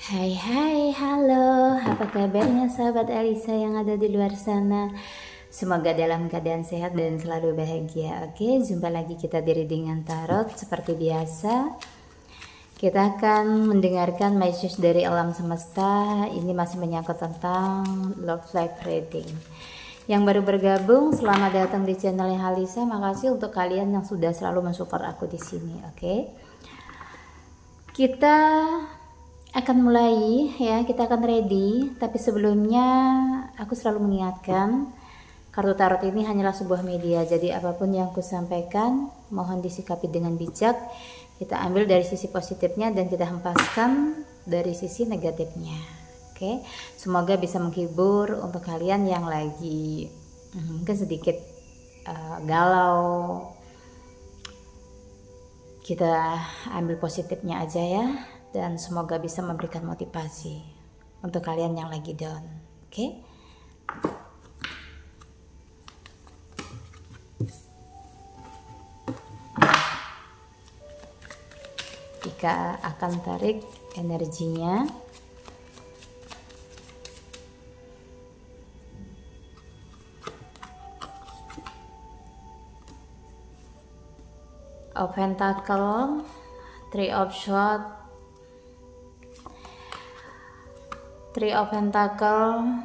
Hai hai, halo, apa kabarnya sahabat Alisa yang ada di luar sana? Semoga dalam keadaan sehat dan selalu bahagia. Oke, jumpa lagi kita di readingan tarot. Seperti biasa, kita akan mendengarkan message dari alam semesta. Ini masih menyangkut tentang love life reading. Yang baru bergabung, selamat datang di channelnya Alisa. Makasih untuk kalian yang sudah selalu mensupport aku di sini. Oke, kita akan mulai ya, kita akan ready. Tapi sebelumnya aku selalu mengingatkan, kartu tarot ini hanyalah sebuah media, jadi apapun yang aku sampaikan mohon disikapi dengan bijak. Kita ambil dari sisi positifnya dan kita hempaskan dari sisi negatifnya. Oke, semoga bisa menghibur untuk kalian yang lagi mungkin sedikit galau. Kita ambil positifnya aja ya, dan semoga bisa memberikan motivasi untuk kalian yang lagi down. Oke? Kita akan tarik energinya. Of Pentacle, Three of Swords, Three of Pentacle,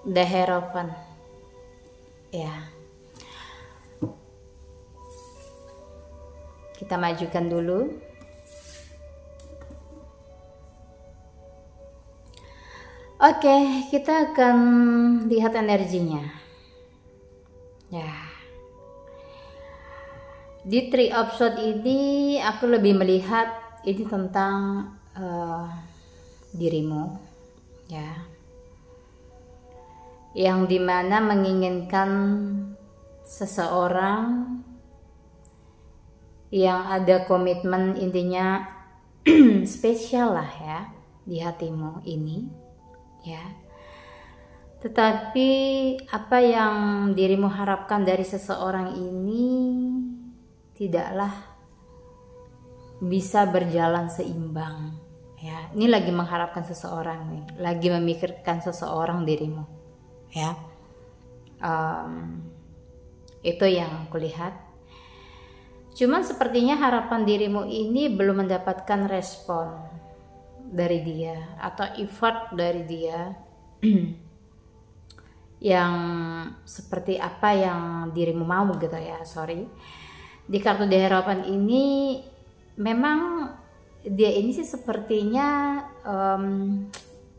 The Hierophant. Ya, kita majukan dulu. Oke, kita akan lihat energinya. Ya, di Three of Swords ini aku lebih melihat ini tentang dirimu, ya, yang dimana menginginkan seseorang yang ada komitmen, intinya spesial lah ya di hatimu ini, ya. Tetapi apa yang dirimu harapkan dari seseorang ini tidaklah bisa berjalan seimbang. Ya, ini lagi mengharapkan seseorang nih, lagi memikirkan seseorang dirimu. Ya, itu yang aku lihat. Cuman sepertinya harapan dirimu ini belum mendapatkan respon dari dia atau effort dari dia. Yang seperti apa yang dirimu mau gitu ya. Sorry, di kartu The Hierophant ini memang dia ini sih sepertinya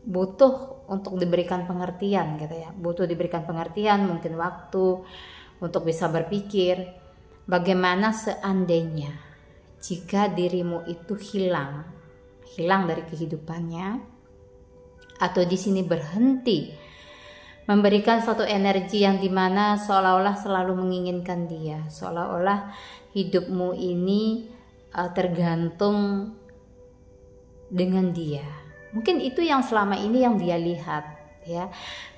butuh untuk diberikan pengertian gitu ya, butuh diberikan pengertian, mungkin waktu untuk bisa berpikir bagaimana seandainya jika dirimu itu hilang dari kehidupannya, atau di sini berhenti memberikan suatu energi yang dimana seolah-olah selalu menginginkan dia, seolah-olah hidupmu ini tergantung dengan dia. Mungkin itu yang selama ini yang dia lihat ya,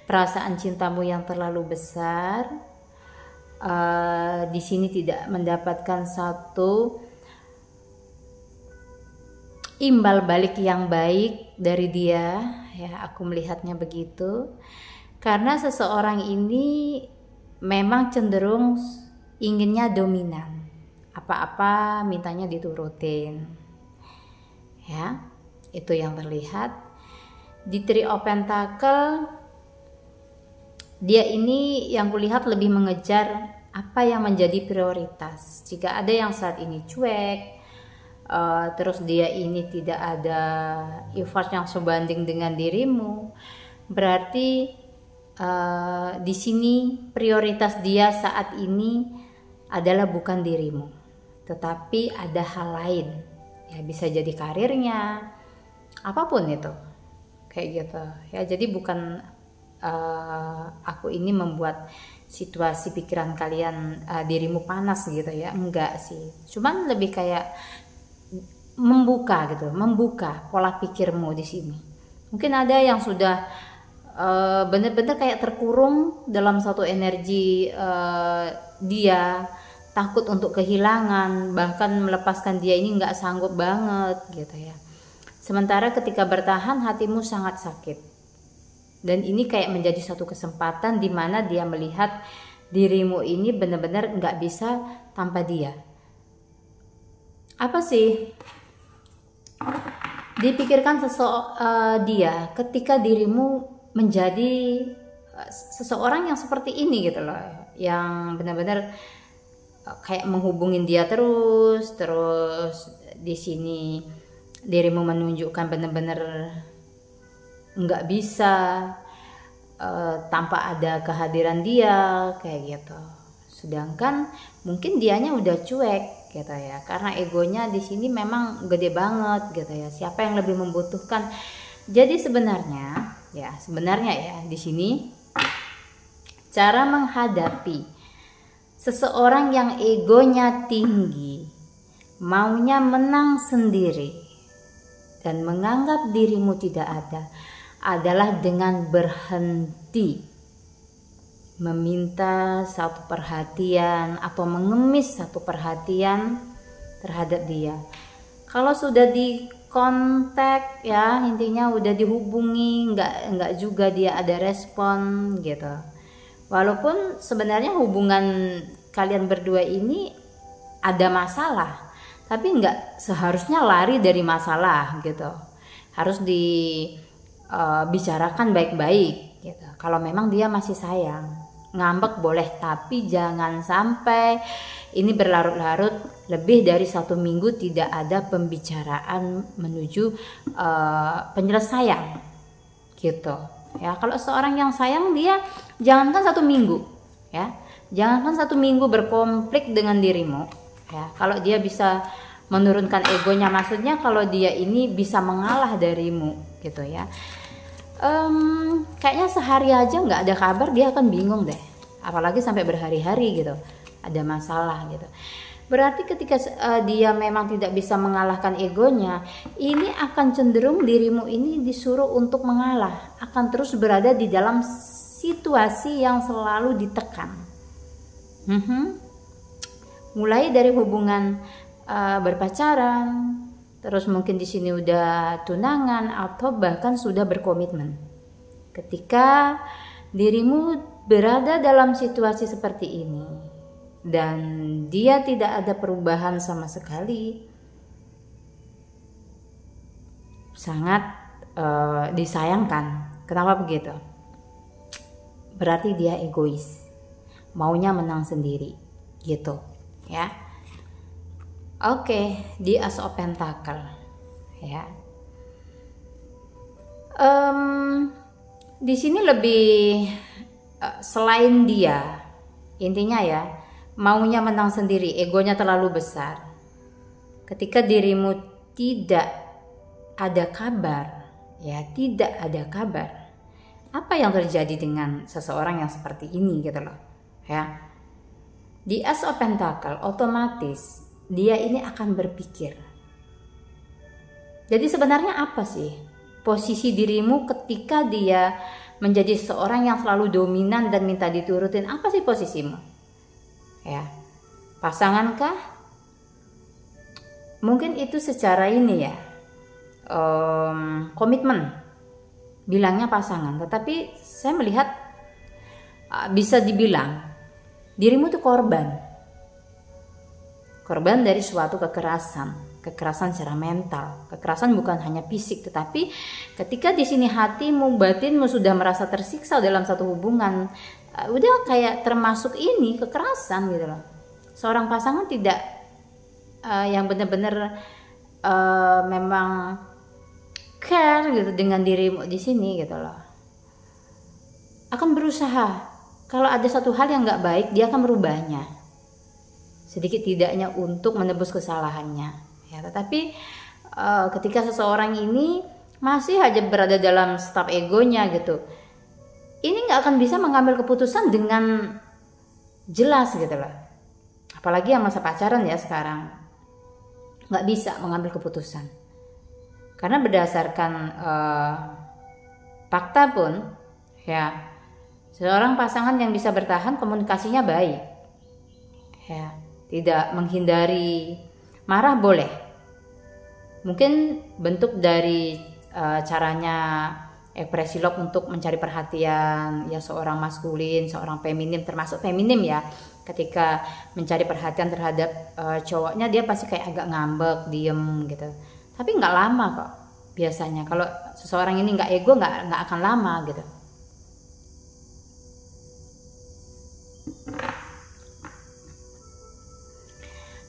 perasaan cintamu yang terlalu besar, di sini tidak mendapatkan satu imbal balik yang baik dari dia ya, aku melihatnya begitu. Karena seseorang ini memang cenderung inginnya dominan, apa-apa mintanya diturutin. Ya, itu yang terlihat. Di Three of Pentacle, dia ini yang kulihat lebih mengejar apa yang menjadi prioritas. Jika ada yang saat ini cuek, terus dia ini tidak ada effort yang sebanding dengan dirimu, berarti di sini prioritas dia saat ini adalah bukan dirimu, tetapi ada hal lain ya, bisa jadi karirnya, apapun itu kayak gitu ya. Jadi bukan aku ini membuat situasi pikiran kalian dirimu panas gitu ya, enggak sih, cuman lebih kayak membuka gitu, membuka pola pikirmu di sini. Mungkin ada yang sudah bener-bener kayak terkurung dalam satu energi dia, takut untuk kehilangan, bahkan melepaskan dia ini nggak sanggup banget gitu ya. Sementara ketika bertahan hatimu sangat sakit. Dan ini kayak menjadi satu kesempatan di mana dia melihat dirimu ini benar-benar nggak bisa tanpa dia. Apa sih? Dipikirkan dia ketika dirimu menjadi seseorang yang seperti ini gitu loh, yang benar-benar kayak menghubungin dia terus di sini dirimu menunjukkan benar-benar nggak bisa tanpa ada kehadiran dia kayak gitu. Sedangkan mungkin dianya udah cuek gitu ya, karena egonya di sini memang gede banget gitu ya. Siapa yang lebih membutuhkan? Jadi sebenarnya ya di sini cara menghadapi seseorang yang egonya tinggi, maunya menang sendiri dan menganggap dirimu tidak ada adalah dengan berhenti meminta satu perhatian atau mengemis satu perhatian terhadap dia. Kalau sudah di kontak ya, intinya udah dihubungi, nggak juga dia ada respon gitu. Walaupun sebenarnya hubungan kalian berdua ini ada masalah, tapi nggak seharusnya lari dari masalah gitu. Harus dibicarakan baik-baik gitu. Kalau memang dia masih sayang, ngambek boleh, tapi jangan sampai ini berlarut-larut lebih dari 1 minggu tidak ada pembicaraan menuju penyelesaian gitu. Ya, kalau seorang yang sayang, dia jangankan 1 minggu ya, jangankan 1 minggu berkonflik dengan dirimu ya. Kalau dia bisa menurunkan egonya, maksudnya kalau dia ini bisa mengalah darimu gitu ya, kayaknya sehari aja nggak ada kabar dia akan bingung deh, apalagi sampai berhari-hari gitu ada masalah gitu. Berarti ketika dia memang tidak bisa mengalahkan egonya, ini akan cenderung dirimu ini disuruh untuk mengalah, akan terus berada di dalam situasi yang selalu ditekan. Mulai dari hubungan berpacaran, terus mungkin di sini udah tunangan atau bahkan sudah berkomitmen. Ketika dirimu berada dalam situasi seperti ini dan dia tidak ada perubahan sama sekali, sangat disayangkan. Kenapa begitu? Berarti dia egois, maunya menang sendiri gitu ya. Oke, di As of Pentacle ya. Di sini lebih selain dia, intinya ya, maunya menang sendiri, egonya terlalu besar. Ketika dirimu tidak ada kabar, ya tidak ada kabar, apa yang terjadi dengan seseorang yang seperti ini gitu loh ya. Di As of Pentacle otomatis dia ini akan berpikir, jadi sebenarnya apa sih posisi dirimu ketika dia menjadi seorang yang selalu dominan dan minta diturutin? Apa sih posisimu ya? Pasangankah? Mungkin itu secara ini ya, komitmen, bilangnya pasangan, tetapi saya melihat bisa dibilang dirimu tuh korban dari suatu kekerasan secara mental. Kekerasan bukan hanya fisik, tetapi ketika di sini hatimu, batinmu sudah merasa tersiksa dalam satu hubungan, udah kayak termasuk ini kekerasan gitu loh. Seorang pasangan tidak yang benar-benar memang care gitu dengan dirimu di sini gitu loh, akan berusaha. Kalau ada satu hal yang nggak baik, dia akan merubahnya sedikit tidaknya untuk menebus kesalahannya ya. Tetapi ketika seseorang ini masih aja berada dalam staf egonya gitu, ini nggak akan bisa mengambil keputusan dengan jelas gitu loh. Apalagi yang masa pacaran ya sekarang, nggak bisa mengambil keputusan karena berdasarkan fakta pun ya, seorang pasangan yang bisa bertahan komunikasinya baik ya, tidak menghindari. Marah boleh, mungkin bentuk dari caranya ekspresi love untuk mencari perhatian ya, seorang maskulin, seorang feminim, termasuk feminim ya, ketika mencari perhatian terhadap cowoknya dia pasti kayak agak ngambek, diem gitu, tapi nggak lama kok biasanya. Kalau seseorang ini nggak ego, nggak akan lama gitu.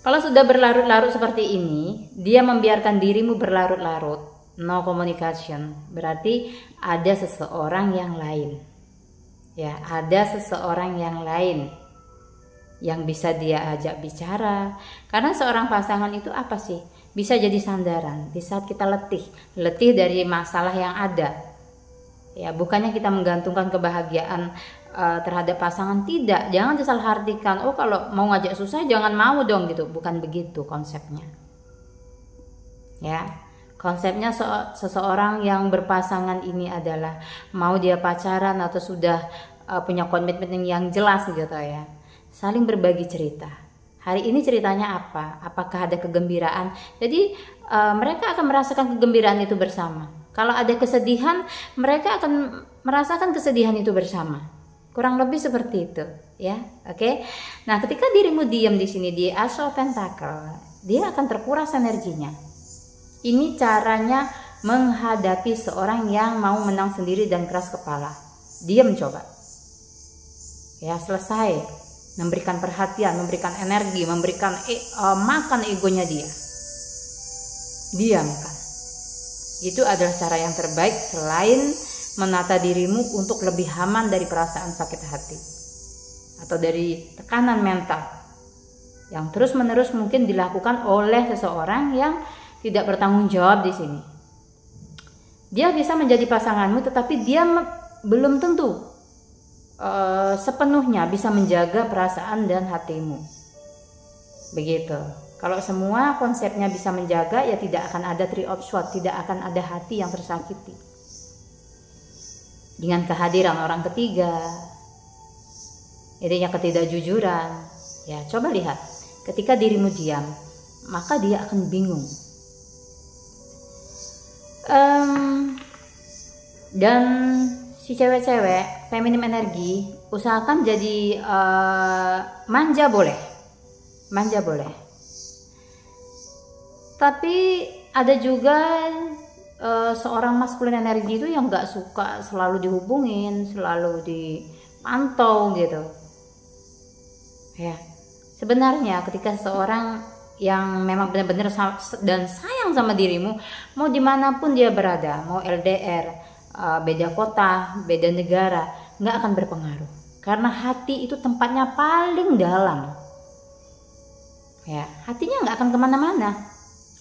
Kalau sudah berlarut-larut seperti ini, dia membiarkan dirimu berlarut-larut, no communication, berarti ada seseorang yang lain. Ya, ada seseorang yang lain yang bisa dia ajak bicara. Karena seorang pasangan itu apa sih? Bisa jadi sandaran di saat kita letih dari masalah yang ada. Ya, bukannya kita menggantungkan kebahagiaan terhadap pasangan, tidak. Jangan disalahartikan, oh kalau mau ngajak susah jangan mau dong gitu. Bukan begitu konsepnya. Ya, konsepnya seseorang yang berpasangan ini adalah mau dia pacaran atau sudah punya komitmen yang jelas gitu ya, saling berbagi cerita. Hari ini ceritanya apa? Apakah ada kegembiraan? Jadi mereka akan merasakan kegembiraan itu bersama. Kalau ada kesedihan, mereka akan merasakan kesedihan itu bersama. Kurang lebih seperti itu, ya. Oke. Nah, ketika dirimu diam di sini di Ace of Pentacle, dia akan terkuras energinya. Ini caranya menghadapi seorang yang mau menang sendiri dan keras kepala. Diam coba. Ya, selesai. Memberikan perhatian, memberikan energi, memberikan makan egonya dia. Diamkan. Itu adalah cara yang terbaik selain menata dirimu untuk lebih aman dari perasaan sakit hati atau dari tekanan mental yang terus-menerus mungkin dilakukan oleh seseorang yang tidak bertanggung jawab di sini. Dia bisa menjadi pasanganmu, tetapi dia belum tentu sepenuhnya bisa menjaga perasaan dan hatimu. Begitu. Kalau semua konsepnya bisa menjaga, ya tidak akan ada Three of Swords, tidak akan ada hati yang tersakiti. Dengan kehadiran orang ketiga, intinya ketidakjujuran, ya coba lihat, ketika dirimu diam, maka dia akan bingung. Dan si cewek-cewek feminim energi, usahakan jadi manja boleh, tapi ada juga seorang maskulin energi itu yang nggak suka selalu dihubungin, selalu dipantau gitu. Ya, sebenarnya ketika seorang yang memang benar-benar dan sayang sama dirimu, mau dimanapun dia berada, mau LDR, beda kota, beda negara, nggak akan berpengaruh. Karena hati itu tempatnya paling dalam. Ya, hatinya nggak akan kemana-mana.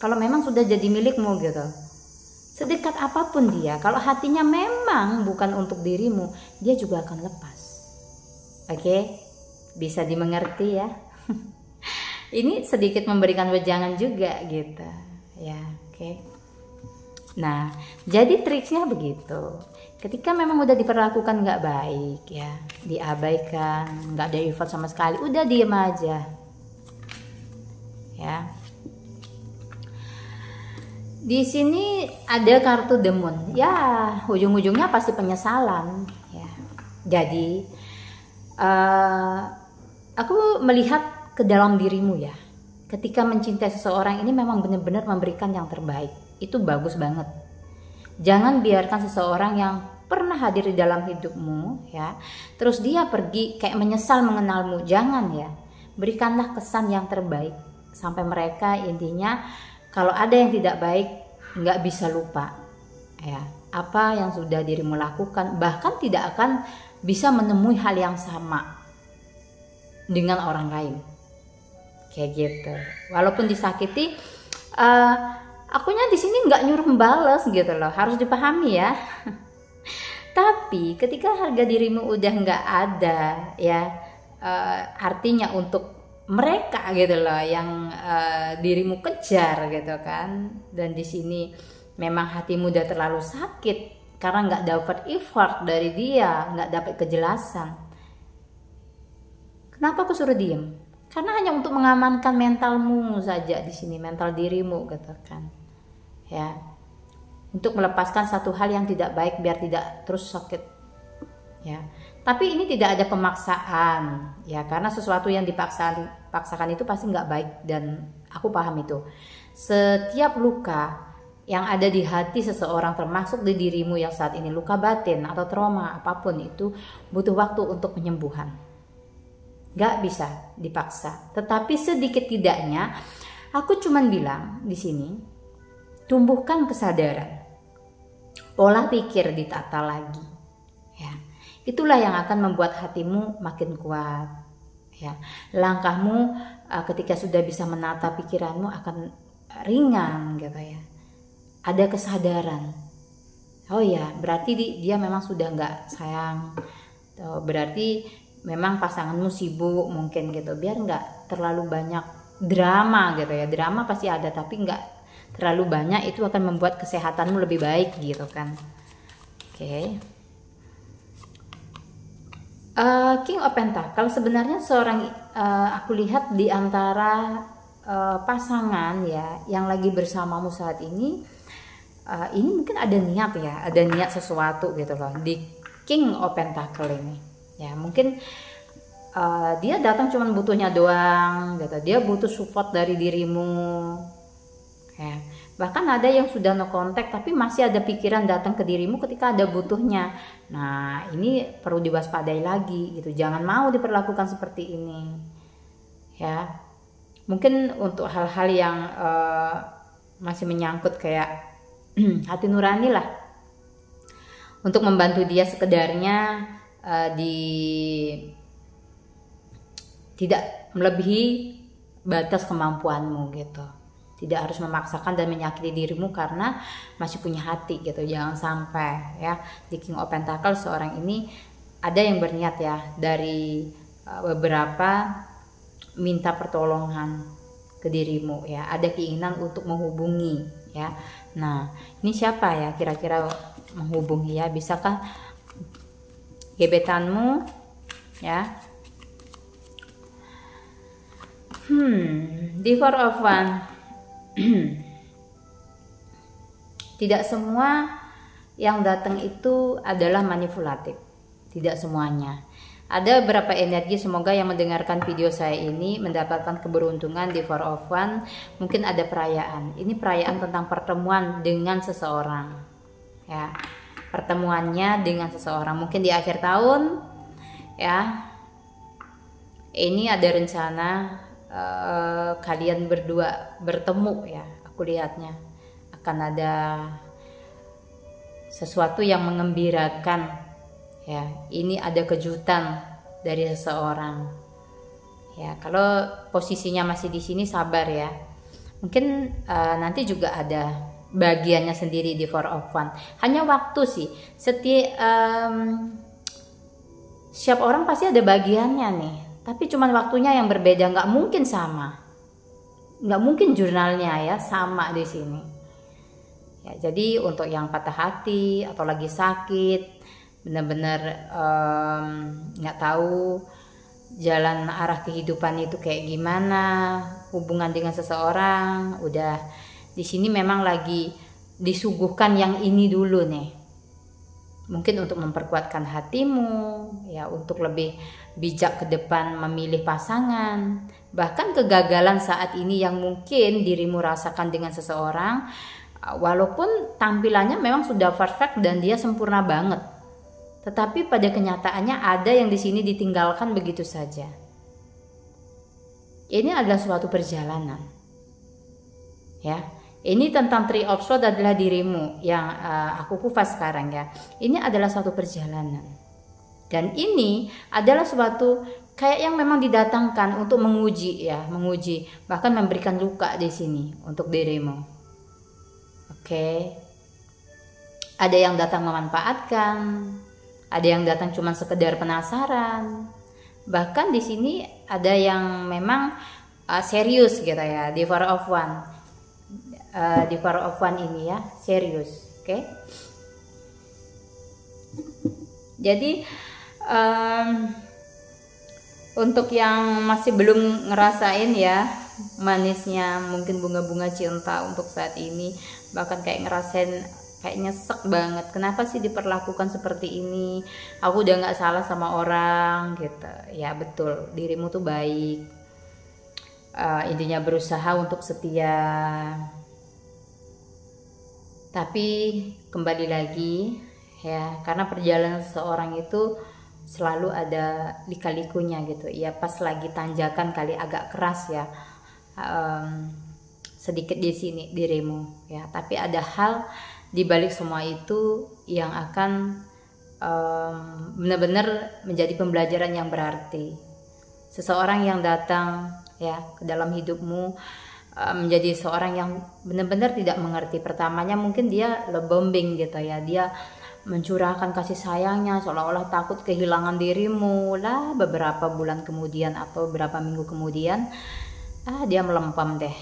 Kalau memang sudah jadi milikmu gitu. Sedekat apapun dia, kalau hatinya memang bukan untuk dirimu, dia juga akan lepas. Oke? Bisa dimengerti ya. Ini sedikit memberikan wejangan juga gitu. Ya, oke. Nah, jadi triksnya begitu. Ketika memang udah diperlakukan nggak baik ya, diabaikan, nggak ada effort sama sekali, udah diem aja. Ya. Di sini ada kartu The Moon. Ya, ujung-ujungnya pasti penyesalan. Ya. Jadi, aku melihat ke dalam dirimu ya. Ketika mencintai seseorang ini memang benar-benar memberikan yang terbaik. Itu bagus banget. Jangan biarkan seseorang yang pernah hadir di dalam hidupmu ya, terus dia pergi kayak menyesal mengenalmu. Jangan ya. Berikanlah kesan yang terbaik sampai mereka intinya kalau ada yang tidak baik, nggak bisa lupa ya apa yang sudah dirimu lakukan, bahkan tidak akan bisa menemui hal yang sama dengan orang lain kayak gitu. Walaupun disakiti, akunya di sini nggak nyuruh membalas gitu loh, harus dipahami ya. Tapi ketika harga dirimu udah nggak ada ya, artinya untuk mereka gitu loh yang dirimu kejar gitu kan, dan di sini memang hatimu udah terlalu sakit karena nggak dapat effort dari dia, nggak dapat kejelasan. Kenapa aku suruh diem? Karena hanya untuk mengamankan mentalmu saja di sini, mental dirimu gitu kan. Ya. Untuk melepaskan satu hal yang tidak baik biar tidak terus sakit. Ya. Tapi ini tidak ada pemaksaan, ya, karena sesuatu yang dipaksakan itu pasti nggak baik, dan aku paham itu. Setiap luka yang ada di hati seseorang, termasuk di dirimu yang saat ini luka batin atau trauma apapun itu, butuh waktu untuk penyembuhan. Gak bisa dipaksa. Tetapi sedikit tidaknya aku cuman bilang di sini, tumbuhkan kesadaran, pola pikir ditata lagi, ya. Itulah yang akan membuat hatimu makin kuat, ya. Langkahmu ketika sudah bisa menata pikiranmu akan ringan gitu ya. Ada kesadaran, oh ya berarti dia memang sudah nggak sayang, berarti memang pasanganmu sibuk mungkin gitu, biar nggak terlalu banyak drama gitu ya. Drama pasti ada, tapi nggak terlalu banyak, itu akan membuat kesehatanmu lebih baik gitu kan. Oke. King of Pentacle sebenarnya seorang, aku lihat di antara pasangan ya yang lagi bersamamu saat ini mungkin ada niat ya, ada niat sesuatu gitu loh di King of Pentacle ini. Ya mungkin dia datang cuman butuhnya doang gitu, dia butuh support dari dirimu, ya. Bahkan ada yang sudah no contact tapi masih ada pikiran datang ke dirimu ketika ada butuhnya. Nah ini perlu diwaspadai lagi gitu, jangan mau diperlakukan seperti ini, ya. Mungkin untuk hal-hal yang masih menyangkut kayak hati nurani lah, untuk membantu dia sekedarnya, tidak melebihi batas kemampuanmu gitu. Tidak harus memaksakan dan menyakiti dirimu karena masih punya hati gitu. Jangan sampai ya. Di King of Pentacle seorang ini ada yang berniat ya, dari beberapa minta pertolongan ke dirimu ya. Ada keinginan untuk menghubungi ya. Nah, ini siapa ya kira-kira menghubungi ya? Bisakah gebetanmu ya? The Four of Wands. Tidak semua yang datang itu adalah manipulatif, tidak semuanya. Ada beberapa energi, semoga yang mendengarkan video saya ini mendapatkan keberuntungan di Four of Wands. Mungkin ada perayaan, ini perayaan tentang pertemuan dengan seseorang ya. Pertemuannya dengan seseorang mungkin di akhir tahun ya. Ini ada rencana kalian berdua bertemu ya. Aku lihatnya akan ada sesuatu yang mengembirakan ya. Ini ada kejutan dari seseorang ya. Kalau posisinya masih di sini sabar ya. Mungkin nanti juga ada bagiannya sendiri di Four of Wands. Hanya waktu sih. Setiap orang pasti ada bagiannya nih. Tapi cuman waktunya yang berbeda. Nggak mungkin sama. Nggak mungkin jurnalnya ya sama di sini. Ya, jadi untuk yang patah hati atau lagi sakit, benar-benar nggak tahu jalan arah kehidupan itu kayak gimana, hubungan dengan seseorang, udah di sini memang lagi disuguhkan yang ini dulu nih. Mungkin untuk memperkuatkan hatimu, ya, untuk lebih bijak ke depan memilih pasangan. Bahkan kegagalan saat ini yang mungkin dirimu rasakan dengan seseorang, walaupun tampilannya memang sudah perfect dan dia sempurna banget, tetapi pada kenyataannya ada yang di sini ditinggalkan begitu saja. Ini adalah suatu perjalanan, ya. Ini tentang Three of Swords adalah dirimu yang aku kupas sekarang ya. Ini adalah suatu perjalanan. Dan ini adalah suatu kayak yang memang didatangkan untuk menguji ya, menguji, bahkan memberikan luka di sini untuk dirimu. Oke. Ada yang datang memanfaatkan, ada yang datang cuma sekedar penasaran. Bahkan di sini ada yang memang serius gitu ya, di Four of Wands. Di Four of Wands ini ya, serius. Oke. Jadi Untuk yang masih belum ngerasain ya manisnya mungkin bunga-bunga cinta untuk saat ini, bahkan kayak ngerasain kayak nyesek banget, kenapa sih diperlakukan seperti ini, aku udah nggak salah sama orang gitu ya. Betul, dirimu tuh baik, intinya berusaha untuk setia. Tapi kembali lagi ya, karena perjalanan seseorang itu selalu ada lika-likunya gitu ya. Pas lagi tanjakan kali agak keras ya, sedikit di sini dirimu ya, tapi ada hal di balik semua itu yang akan benar-benar menjadi pembelajaran yang berarti. Seseorang yang datang ya ke dalam hidupmu menjadi seorang yang benar-benar tidak mengerti. Pertamanya mungkin dia bombing gitu ya, dia mencurahkan kasih sayangnya seolah-olah takut kehilangan dirimu lah. Beberapa bulan kemudian atau beberapa minggu kemudian dia melempem deh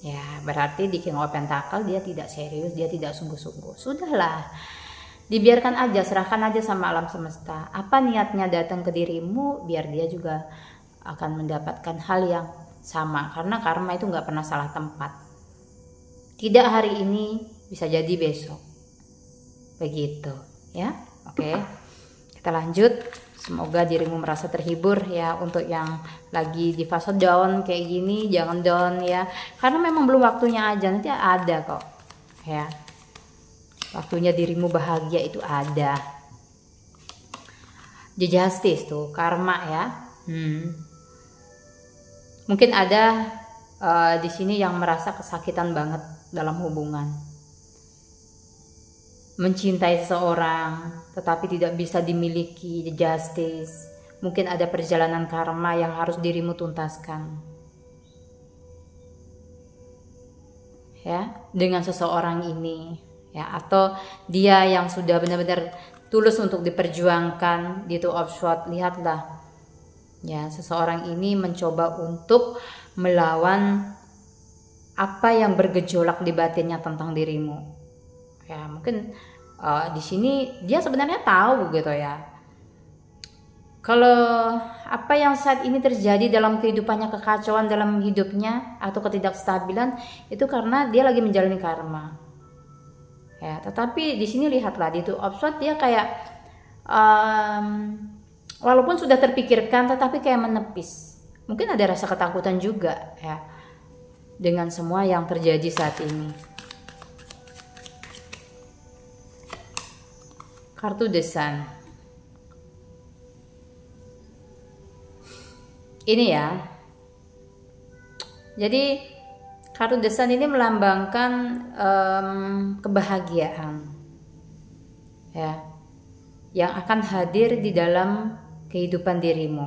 ya, berarti di King of Pentacle dia tidak serius, dia tidak sungguh-sungguh. Sudahlah, dibiarkan aja, serahkan aja sama alam semesta. Apa niatnya datang ke dirimu, biar dia juga akan mendapatkan hal yang sama, karena karma itu nggak pernah salah tempat. Tidak hari ini bisa jadi besok, begitu ya. Oke, kita lanjut. Semoga dirimu merasa terhibur ya. Untuk yang lagi di fase down kayak gini, jangan down ya, karena memang belum waktunya aja, nanti ada kok ya. Waktunya dirimu bahagia itu ada. The Justice tuh, karma ya. Mungkin ada di sini yang merasa kesakitan banget dalam hubungan, mencintai seseorang tetapi tidak bisa dimiliki. The Justice, mungkin ada perjalanan karma yang harus dirimu tuntaskan ya dengan seseorang ini ya, atau dia yang sudah benar-benar tulus untuk diperjuangkan di Two of Swords. Lihatlah ya, seseorang ini mencoba untuk melawan apa yang bergejolak di batinnya tentang dirimu ya. Mungkin di sini dia sebenarnya tahu gitu ya, kalau apa yang saat ini terjadi dalam kehidupannya, kekacauan dalam hidupnya atau ketidakstabilan itu karena dia lagi menjalani karma ya. Tetapi di sini lihatlah di Two of Swords, dia kayak walaupun sudah terpikirkan tetapi kayak menepis. Mungkin ada rasa ketakutan juga ya dengan semua yang terjadi saat ini. Kartu The Sun ini ya, jadi kartu The Sun ini melambangkan kebahagiaan ya, yang akan hadir di dalam kehidupan dirimu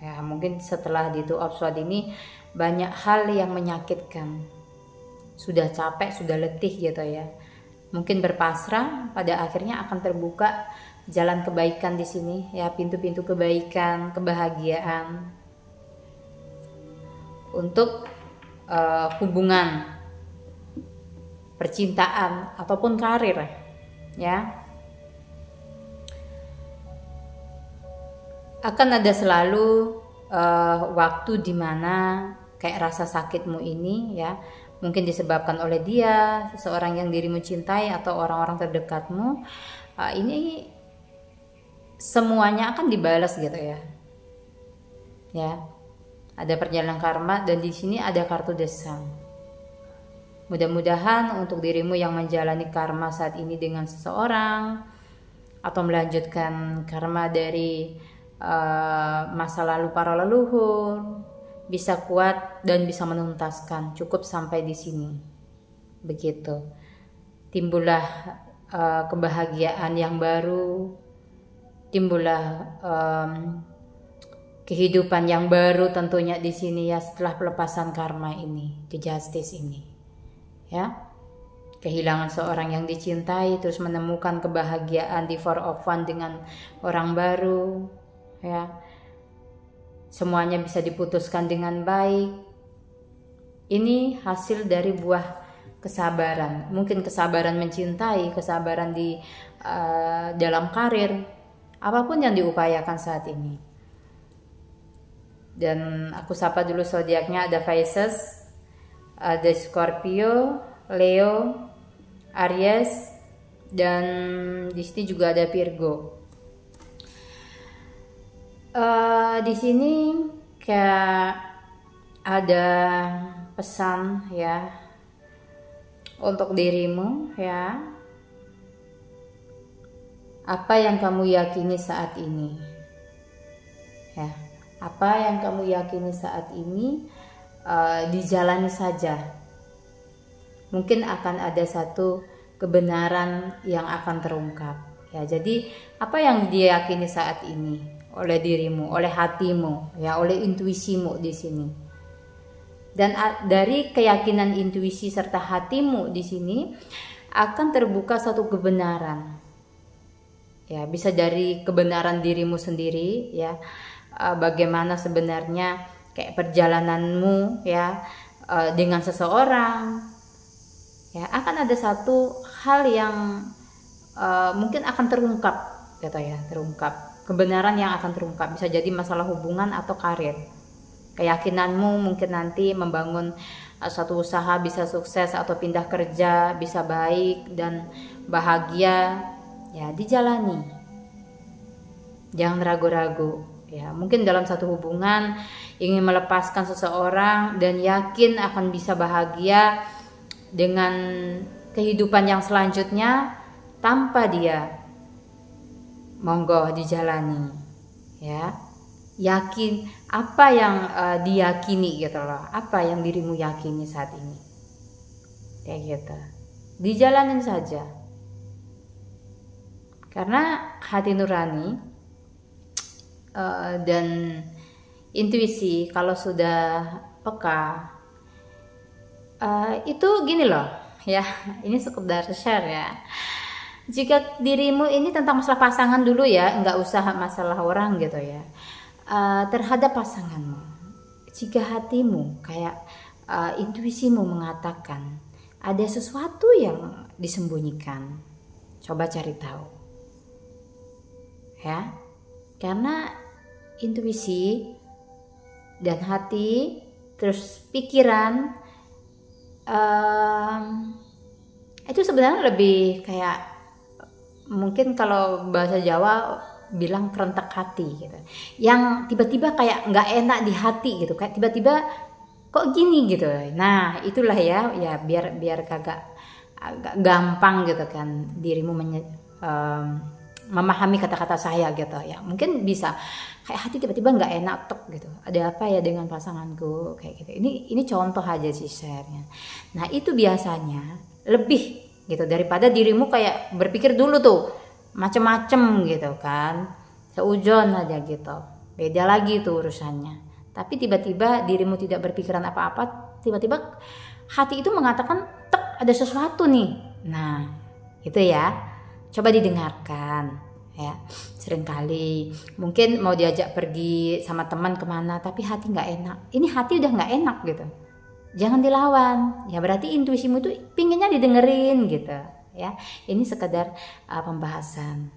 ya. Mungkin setelah di Two of Swords ini banyak hal yang menyakitkan, sudah capek, sudah letih gitu ya. Mungkin berpasrah, pada akhirnya akan terbuka jalan kebaikan di sini ya, pintu-pintu kebaikan, kebahagiaan untuk hubungan, percintaan ataupun karir ya. Akan ada selalu waktu dimana kayak rasa sakitmu ini ya, mungkin disebabkan oleh dia, seseorang yang dirimu cintai atau orang-orang terdekatmu. Ini semuanya akan dibalas gitu ya. Ya, ada perjalanan karma dan di sini ada kartu The Sun. Mudah-mudahan untuk dirimu yang menjalani karma saat ini dengan seseorang atau melanjutkan karma dari masa lalu para leluhur, bisa kuat dan bisa menuntaskan. Cukup sampai di sini. Begitu. Timbullah kebahagiaan yang baru, timbullah kehidupan yang baru tentunya di sini ya, setelah pelepasan karma ini, The Justice ini. Ya. Kehilangan seorang yang dicintai, terus menemukan kebahagiaan di Four of Wands dengan orang baru, ya. Semuanya bisa diputuskan dengan baik. Ini hasil dari buah kesabaran. Mungkin kesabaran mencintai, kesabaran di dalam karir, apapun yang diupayakan saat ini. Dan aku sapa dulu zodiaknya, ada Pisces, ada Scorpio, Leo, Aries, dan di sini juga ada Virgo. Di sini kayak ada pesan ya untuk dirimu ya. Apa yang kamu yakini saat ini? Ya, apa yang kamu yakini saat ini dijalani saja. Mungkin akan ada satu kebenaran yang akan terungkap. Ya, jadi apa yang diyakini saat ini oleh dirimu, oleh hatimu, ya, oleh intuisimu di sini. Dan dari keyakinan intuisi serta hatimu di sini akan terbuka satu kebenaran. Ya, bisa dari kebenaran dirimu sendiri ya. Bagaimana sebenarnya kayak perjalananmu ya dengan seseorang. Ya, akan ada satu hal yang mungkin akan terungkap gitu ya, terungkap. Kebenaran yang akan terungkap, bisa jadi masalah hubungan atau karir. Keyakinanmu mungkin nanti membangun suatu usaha bisa sukses atau pindah kerja bisa baik dan bahagia, ya dijalani. Jangan ragu-ragu ya. Mungkin dalam satu hubungan ingin melepaskan seseorang dan yakin akan bisa bahagia dengan kehidupan yang selanjutnya tanpa dia. Monggo dijalani ya, yakin apa yang diyakini gitu loh, apa yang dirimu yakini saat ini kayak gitu, dijalanin saja karena hati nurani dan intuisi kalau sudah peka itu gini loh ya, ini sekedar share ya. Jika dirimu ini tentang masalah pasangan dulu ya, nggak usah masalah orang gitu ya. Terhadap pasanganmu, jika hatimu kayak intuisimu mengatakan ada sesuatu yang disembunyikan, coba cari tahu. Ya, karena intuisi dan hati, terus pikiran, itu sebenarnya lebih kayak mungkin kalau bahasa Jawa bilang kerentak hati gitu, yang tiba-tiba kayak nggak enak di hati gitu, kayak tiba-tiba kok gini gitu. Nah itulah ya biar kagak agak gampang gitu kan dirimu memahami kata-kata saya gitu ya. Mungkin bisa kayak hati tiba-tiba nggak enak tok gitu, ada apa ya dengan pasanganku kayak gitu. Ini contoh aja sih share-nya. Nah itu biasanya lebih gitu daripada dirimu kayak berpikir dulu tuh macem-macem gitu kan, seujon aja gitu, beda lagi tuh urusannya. Tapi tiba-tiba dirimu tidak berpikiran apa-apa, tiba-tiba hati itu mengatakan tek ada sesuatu nih. Nah itu ya, coba didengarkan ya. Seringkali mungkin mau diajak pergi sama teman kemana tapi hati nggak enak, ini hati udah nggak enak gitu, jangan dilawan ya, berarti intuisimu itu pinginnya didengerin gitu ya. Ini sekedar pembahasan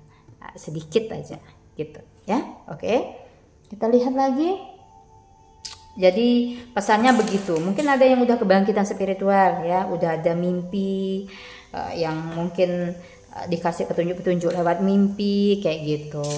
sedikit aja gitu ya. Oke, kita lihat lagi. Jadi pesannya begitu. Mungkin ada yang udah kebangkitan spiritual ya, udah ada mimpi yang mungkin dikasih petunjuk-petunjuk lewat mimpi kayak gitu.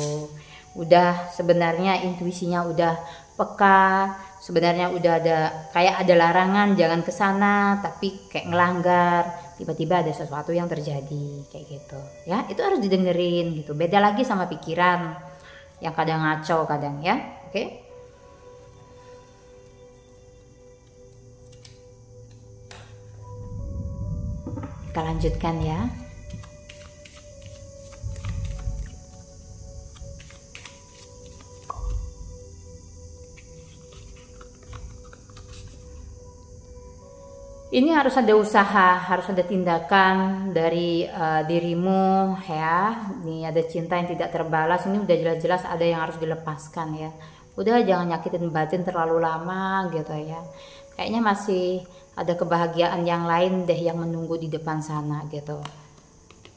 Udah sebenarnya intuisinya udah peka, sebenarnya udah ada kayak ada larangan jangan ke sana tapi kayak ngelanggar, tiba-tiba ada sesuatu yang terjadi kayak gitu ya. Itu harus didengerin gitu, beda lagi sama pikiran yang kadang ngaco kadang ya. Oke, kita lanjutkan ya. Ini harus ada usaha, harus ada tindakan dari dirimu ya. Ini ada cinta yang tidak terbalas, ini udah jelas-jelas ada yang harus dilepaskan ya. Udah jangan nyakitin batin terlalu lama gitu ya. Kayaknya masih ada kebahagiaan yang lain deh yang menunggu di depan sana gitu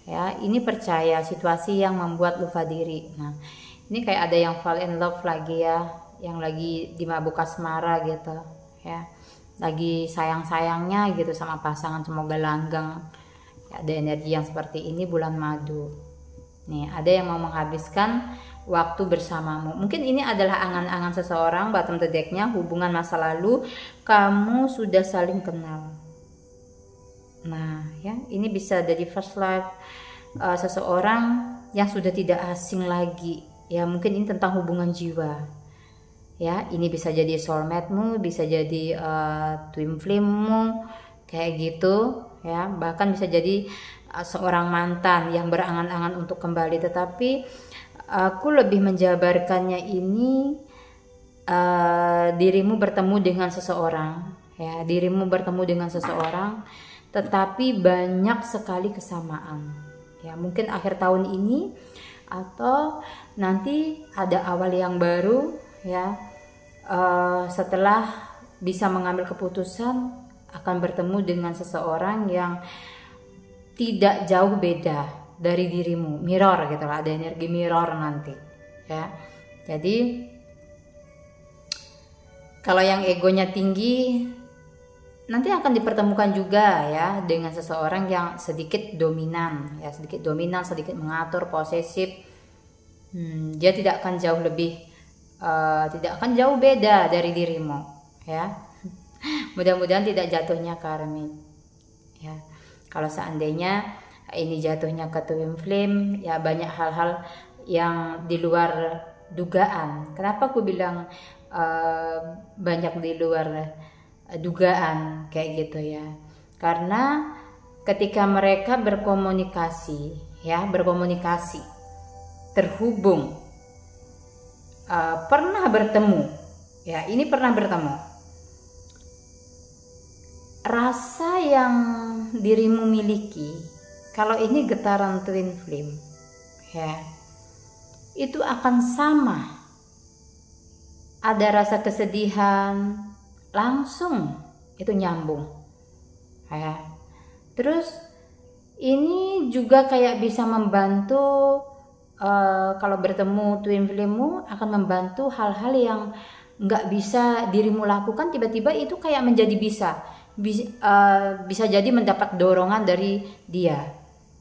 ya. Ini percaya situasi yang membuat lupa diri. Nah, ini kayak ada yang fall in love lagi ya, yang lagi di mabuk asmara gitu ya, lagi sayang-sayangnya gitu sama pasangan, semoga langgeng ya. Ada energi yang seperti ini bulan madu nih. Ada yang mau menghabiskan waktu bersamamu, mungkin ini adalah angan-angan seseorang. Bottom the deck-nya hubungan masa lalu, kamu sudah saling kenal. Nah ya, ini bisa jadi first love, seseorang yang sudah tidak asing lagi ya. Mungkin ini tentang hubungan jiwa ya. Ini bisa jadi soulmate-mu, bisa jadi twin flame-mu kayak gitu ya. Bahkan bisa jadi seorang mantan yang berangan-angan untuk kembali. Tetapi aku lebih menjabarkannya ini dirimu bertemu dengan seseorang ya. Dirimu bertemu dengan seseorang, tetapi banyak sekali kesamaan ya. Mungkin akhir tahun ini atau nanti ada awal yang baru ya. Setelah bisa mengambil keputusan akan bertemu dengan seseorang yang tidak jauh beda dari dirimu, mirror gitu lah. Ada energi mirror nanti ya. Jadi kalau yang egonya tinggi nanti akan dipertemukan juga ya dengan seseorang yang sedikit dominan ya, sedikit dominan, sedikit mengatur, posesif. Dia tidak akan jauh lebih tidak akan jauh beda dari dirimu ya. Mudah-mudahan tidak jatuhnya karmik ya. Kalau seandainya ini jatuhnya ke twin flame ya, banyak hal-hal yang di luar dugaan. Kenapa aku bilang banyak di luar dugaan kayak gitu ya? Karena ketika mereka berkomunikasi ya, berkomunikasi, terhubung, pernah bertemu ya, ini pernah bertemu, rasa yang dirimu miliki, kalau ini getaran twin flame ya, itu akan sama. Ada rasa kesedihan, langsung itu nyambung ya. Terus ini juga kayak bisa membantu, kalau bertemu twin flame-mu akan membantu hal-hal yang nggak bisa dirimu lakukan, tiba-tiba itu kayak menjadi bisa jadi mendapat dorongan dari dia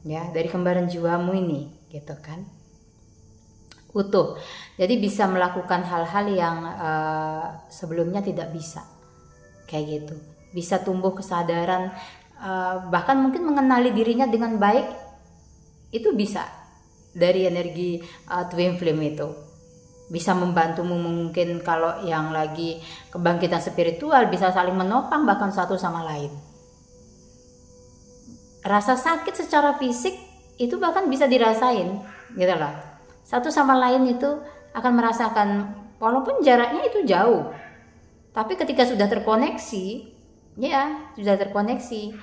ya, dari kembaran jiwamu ini gitu kan, utuh. Jadi bisa melakukan hal-hal yang sebelumnya tidak bisa kayak gitu. Bisa tumbuh kesadaran, bahkan mungkin mengenali dirinya dengan baik, itu bisa dari energi twin flame itu. Bisa membantumu, mungkin kalau yang lagi kebangkitan spiritual bisa saling menopang bahkan satu sama lain. Rasa sakit secara fisik itu bahkan bisa dirasain gitu loh. Satu sama lain itu akan merasakan, walaupun jaraknya itu jauh, tapi ketika sudah terkoneksi ya, sudah terkoneksi,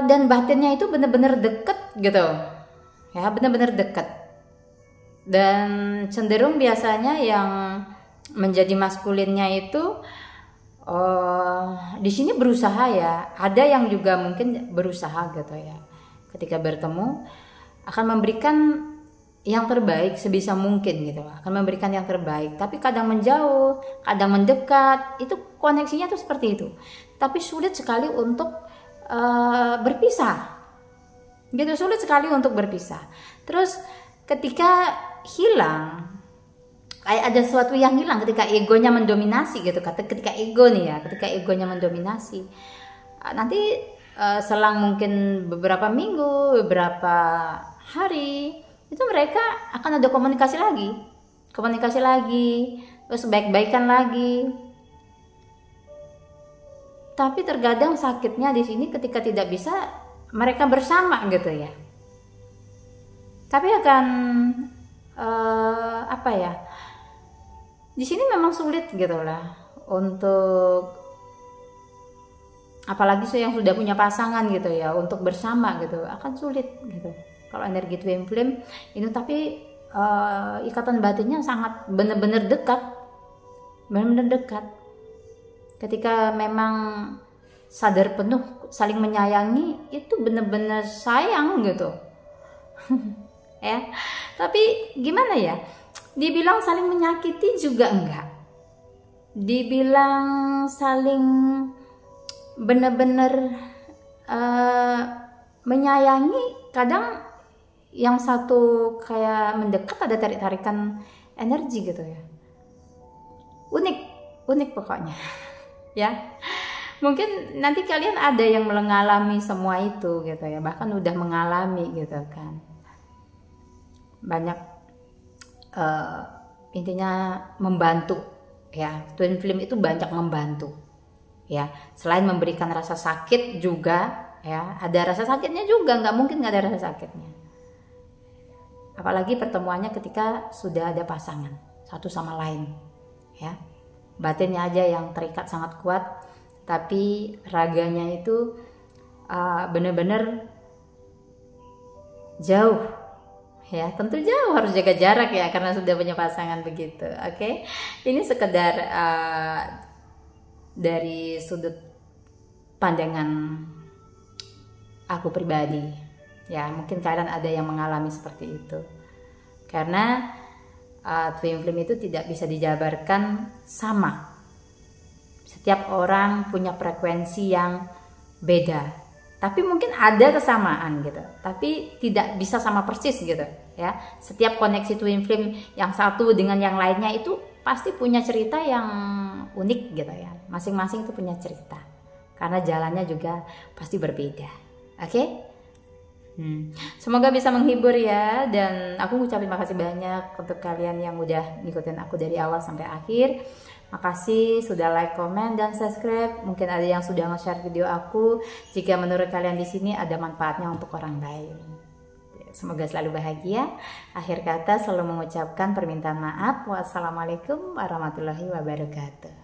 dan batinnya itu benar-benar deket gitu ya, benar-benar deket. Dan cenderung biasanya yang menjadi maskulinnya itu di sini berusaha ya. Ada yang juga mungkin berusaha gitu ya, ketika bertemu akan memberikan yang terbaik sebisa mungkin gitu, akan memberikan yang terbaik. Tapi kadang menjauh, kadang mendekat, itu koneksinya tuh seperti itu. Tapi sulit sekali untuk berpisah gitu, sulit sekali untuk berpisah. Terus ketika hilang, kayak ada sesuatu yang hilang ketika egonya mendominasi gitu. Ketika ego nih ya, ketika egonya mendominasi, nanti selang mungkin beberapa minggu, beberapa hari, itu mereka akan ada komunikasi lagi, terus baik-baikan lagi. Tapi terkadang sakitnya di sini ketika tidak bisa mereka bersama gitu ya. Tapi akan apa ya? Di sini memang sulit gitu lah untuk, apalagi yang sudah punya pasangan gitu ya, untuk bersama gitu akan sulit gitu. Kalau energi twin flame ini, tapi ikatan batinnya sangat benar-benar dekat, benar-benar dekat. Ketika memang sadar penuh, saling menyayangi, itu bener-bener sayang gitu. Ya, tapi gimana ya? Dibilang saling menyakiti juga enggak. Dibilang saling bener-bener menyayangi, kadang yang satu kayak mendekat ada tarik-tarikan energi gitu ya. Unik pokoknya. Ya. Mungkin nanti kalian ada yang mengalami semua itu gitu ya, bahkan udah mengalami gitu kan. Banyak intinya membantu ya. Twin flame itu banyak membantu ya. Selain memberikan rasa sakit juga ya, ada rasa sakitnya juga, nggak mungkin nggak ada rasa sakitnya. Apalagi pertemuannya ketika sudah ada pasangan satu sama lain ya. Batinnya aja yang terikat sangat kuat, tapi raganya itu bener-bener jauh ya. Tentu jauh, harus jaga jarak ya karena sudah punya pasangan begitu. Oke. Ini sekedar dari sudut pandangan aku pribadi ya. Mungkin kalian ada yang mengalami seperti itu, karena twin flame itu tidak bisa dijabarkan sama. Setiap orang punya frekuensi yang beda, tapi mungkin ada kesamaan gitu, tapi tidak bisa sama persis gitu ya. Setiap koneksi twin flame yang satu dengan yang lainnya itu pasti punya cerita yang unik gitu ya. Masing-masing itu punya cerita, karena jalannya juga pasti berbeda. Oke? Semoga bisa menghibur ya, dan aku ngucapin makasih banyak untuk kalian yang udah ngikutin aku dari awal sampai akhir. Makasih sudah like, komen, dan subscribe. Mungkin ada yang sudah nge-share video aku. Jika menurut kalian di sini ada manfaatnya untuk orang lain. Semoga selalu bahagia. Akhir kata selalu mengucapkan permintaan maaf. Wassalamualaikum warahmatullahi wabarakatuh.